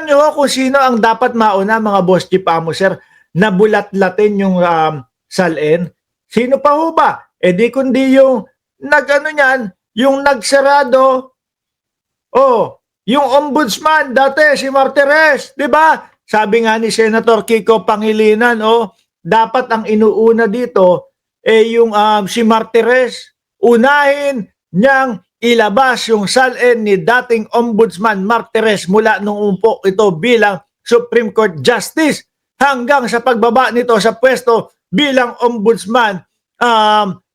Alam nyo kung sino ang dapat mauna, mga boss chief amo, sir, na bulat-latin yung salin? Sino pa ho ba? Eh di kundi yung nag-ano niyan, yung nagsarado, yung ombudsman dati, si Martires, di ba? Sabi nga ni Senator Kiko Pangilinan, dapat ang inuuna dito yung si Martires. Unahin niyang ilabas yung salin ni dating Ombudsman Martires mula nung umpo ito bilang Supreme Court Justice hanggang sa pagbaba nito sa pwesto bilang Ombudsman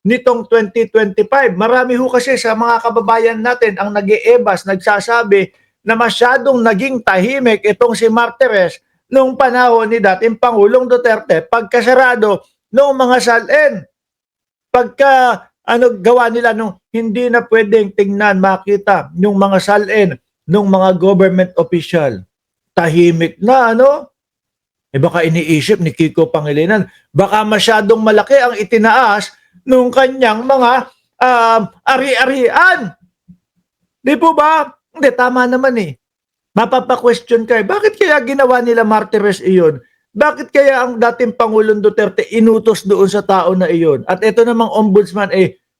nitong 2025. Marami ho kasi sa mga kababayan natin ang nag-iebas, nagsasabi na masyadong naging tahimik itong si Martires noong panahon ni dating Pangulong Duterte pagkasarado noong mga salin. Pagka gawa nila nung hindi na pwedeng tingnan, makita yung mga salin ng mga government official. Tahimik na, baka iniisip ni Kiko Pangilinan, baka masyadong malaki ang itinaas nung kanyang mga ari-arian. Di po ba? Hindi, tama naman Mapapa-question kayo, bakit kaya ginawa nila Martires iyon? Bakit kaya ang dating Pangulong Duterte inutos doon sa tao na iyon? At ito namang ombudsman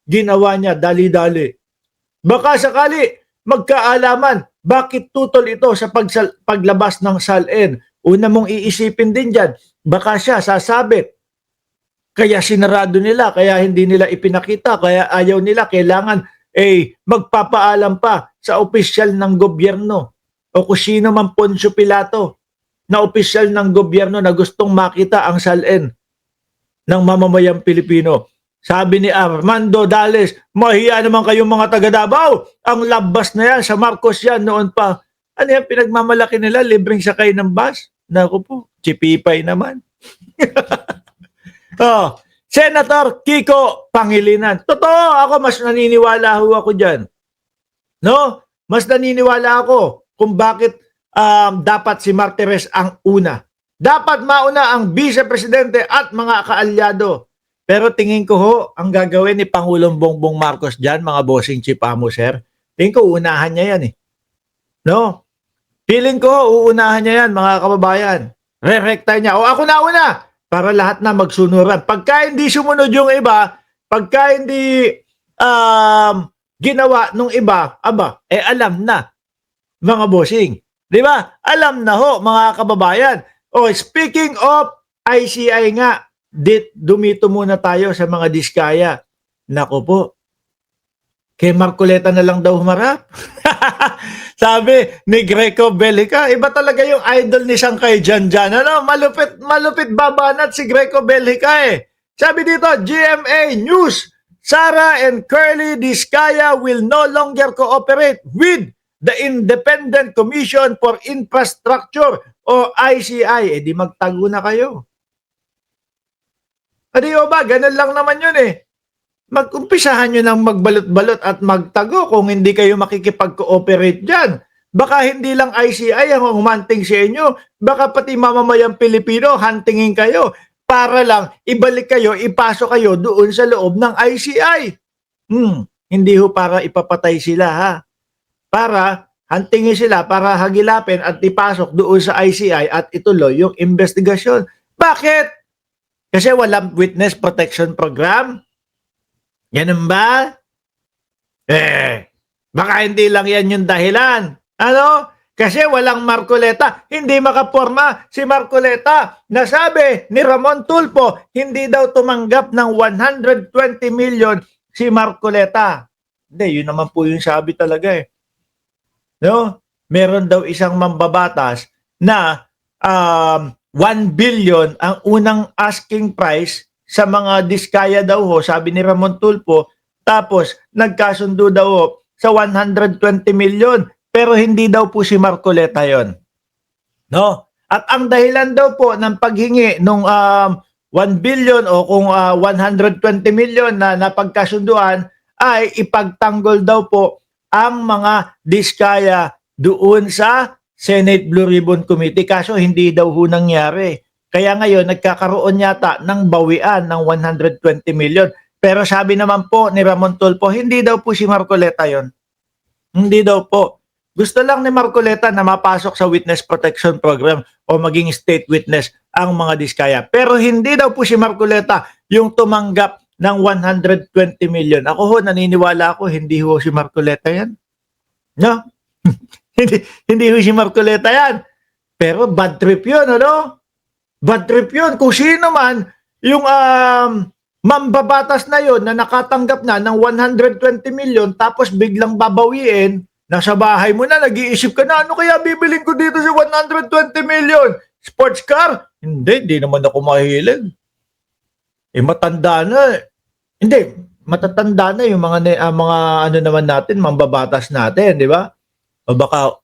ginawa niya dali-dali. Baka sakali magkaalaman, bakit tutol ito sa paglabas ng salin? Una mong iisipin din dyan, baka siya sasabit. Kaya sinarado nila, kaya hindi nila ipinakita, kaya ayaw nila, kailangan magpapaalam pa sa opisyal ng gobyerno o kung sino man Poncio Pilato na opisyal ng gobyerno na gustong makita ang salin ng mamamayang Pilipino. Sabi ni Armando Dales, mahiya naman kayong mga taga Davao. Ang labas na yan, sa Marcos yan noon pa. Ano yan, pinagmamalaki nila, libreng sakay ng bus? Naku po, chipipay naman. Senator Kiko Pangilinan. Totoo, ako mas naniniwala ako dyan. No? Mas naniniwala ako kung bakit dapat si Martires ang una. Dapat mauna ang vice-presidente at mga kaalyado. Pero tingin ko ang gagawin ni Pangulong Bongbong Marcos dyan, mga bossing chief amo, sir, tingin ko uunahan niya yan No? Feeling ko uunahan niya yan, mga kababayan. Re-recta niya. Ako na una! Para lahat na magsunuran. Pagka hindi sumunod yung iba, pagka hindi ginawa nung iba, alam na, mga bossing. Di ba? Alam na mga kababayan. Speaking of ICI nga, dumito muna tayo sa mga diskaya. Nako po, kay Marcoleta na lang daw humarap. Sabi ni Greco Bellica, iba talaga yung idol ni Sangkay Janjan. Malupit babanat si Greco Bellica Sabi dito, GMA News, Sara and Curly Diskaya will no longer cooperate with the Independent Commission for Infrastructure o ICI. Di magtago na kayo. Adi ba? Ganun lang naman yun Mag-umpisahan nyo ng magbalot-balot at magtago kung hindi kayo makikipag-cooperate dyan. Baka hindi lang ICI ang humanting sa inyo. Baka pati mamamayang Pilipino huntingin kayo para lang ibalik kayo, ipasok kayo doon sa loob ng ICI. Hindi para ipapatay sila Para huntingin sila, para hagilapin at ipasok doon sa ICI at ituloy yung investigasyon. Bakit? Kasi walang witness protection program. Ganun ba? Baka hindi lang yan yung dahilan. Kasi walang Marcoleta. Hindi makaporma si Marcoleta. Nasabi ni Ramon Tulfo, hindi daw tumanggap ng 120 million si Marcoleta. Hindi, yun naman po yung sabi talaga No? Meron daw isang mambabatas na 1 billion ang unang asking price sa mga diskaya daw sabi ni Ramon Tulfo, tapos nagkasundo daw sa 120 million, pero hindi daw po si Marcoleta yon. No? At ang dahilan daw po ng paghingi nung 1 billion o kung 120 million na napagkasunduan ay ipagtanggol daw po ang mga diskaya doon sa Senate Blue Ribbon Committee. Kaso hindi daw nangyari. Kaya ngayon, nagkakaroon yata ng bawian ng 120 million. Pero sabi naman po ni Ramon Tulfo, hindi daw po si Marcoleta yon. Hindi daw po. Gusto lang ni Marcoleta na mapasok sa witness protection program o maging state witness ang mga Diskaya. Pero hindi daw po si Marcoleta yung tumanggap ng 120 million. Ako ho, naniniwala ako, hindi ho si Marcoleta yan. No? hindi ho si Marcoleta yan. Pero bad trip yun, ano? Bad trip yun. Kung sino man yung mambabatas na yon na nakatanggap na ng 120 million tapos biglang babawiin, nasa bahay mo na, nag-iisip ka na, ano kaya bibiling ko dito sa 120 million? Sports car? Hindi naman ako mahilig. Matanda na. Hindi, matatanda na yung mga ano naman natin, mambabatas natin, di ba? O baka,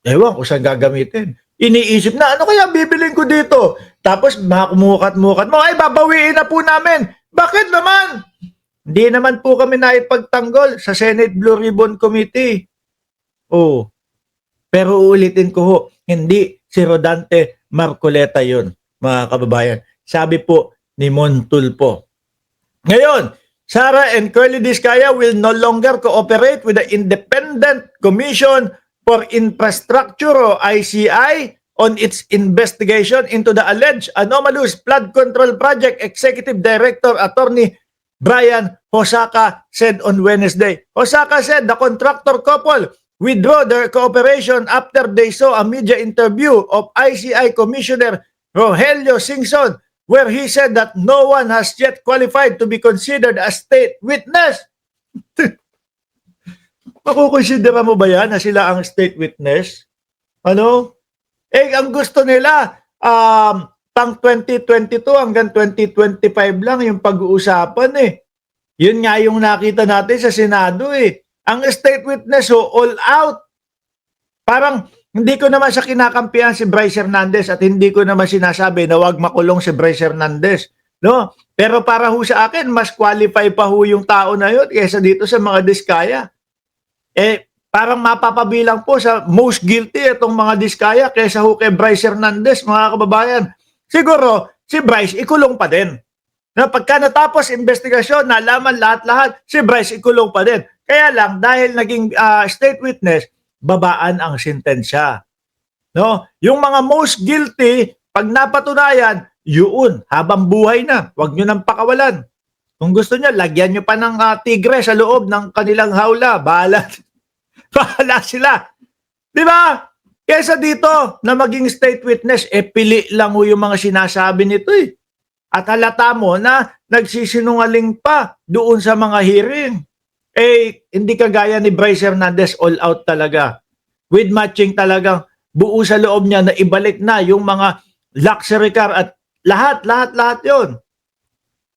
ewan kung saan gagamitin. Iniisip na, ano kaya bibiling ko dito? Tapos, makumukat-mukat mo, ay, babawiin na po namin. Bakit naman? Hindi naman po kami naipagtanggol sa Senate Blue Ribbon Committee. Oh. Pero uulitin ko ho, hindi si Rodante Marcoleta yun, mga kababayan. Sabi po ni Montulpo. Ngayon, Sara and Curly Diskaya will no longer cooperate with the Independent Commission for Infrastructure o ICI on its investigation into the alleged anomalous flood control project. Executive Director Attorney Brian Hosaka said on Wednesday. Hosaka said the contractor couple withdraw their cooperation after they saw a media interview of ICI Commissioner Rogelio Singson where he said that no one has yet qualified to be considered a state witness. Makukonsidera mo ba yan na sila ang state witness? Ano? Ang gusto nila, pang 2022 hanggang 2025 lang yung pag-uusapan eh. Yun nga yung nakita natin sa Senado eh. Ang state witness, all out. Parang hindi ko naman siya kinakampihan si Bryce Hernandez at hindi ko naman sinasabi na wag makulong si Bryce Hernandez. No? Pero para ho sa akin, mas qualify pa ho yung tao na yun kaysa dito sa mga Diskaya. Parang mapapabilang po sa most guilty itong mga Diskaya kaysa ho kay Bryce Hernandez, mga kababayan. Siguro, si Bryce ikulong pa din. Na pagka natapos investigasyon, nalaman lahat-lahat, si Bryce ikulong pa din. Kaya lang, dahil naging state witness, babaan ang sentensya. No? Yung mga most guilty, pag napatunayan, yun, habang buhay na. Huwag nyo nang pakawalan. Kung gusto nyo, lagyan nyo pa ng tigre sa loob ng kanilang hawla. Bahala sila. Di ba? Kesa dito, na maging state witness, pili lang ho yung mga sinasabi nito eh. At halata mo na nagsisinungaling pa doon sa mga hearing. Hindi kagaya ni Bryce Hernandez, all out talaga. With matching talagang buo sa loob niya na ibalik na yung mga luxury car at lahat yon.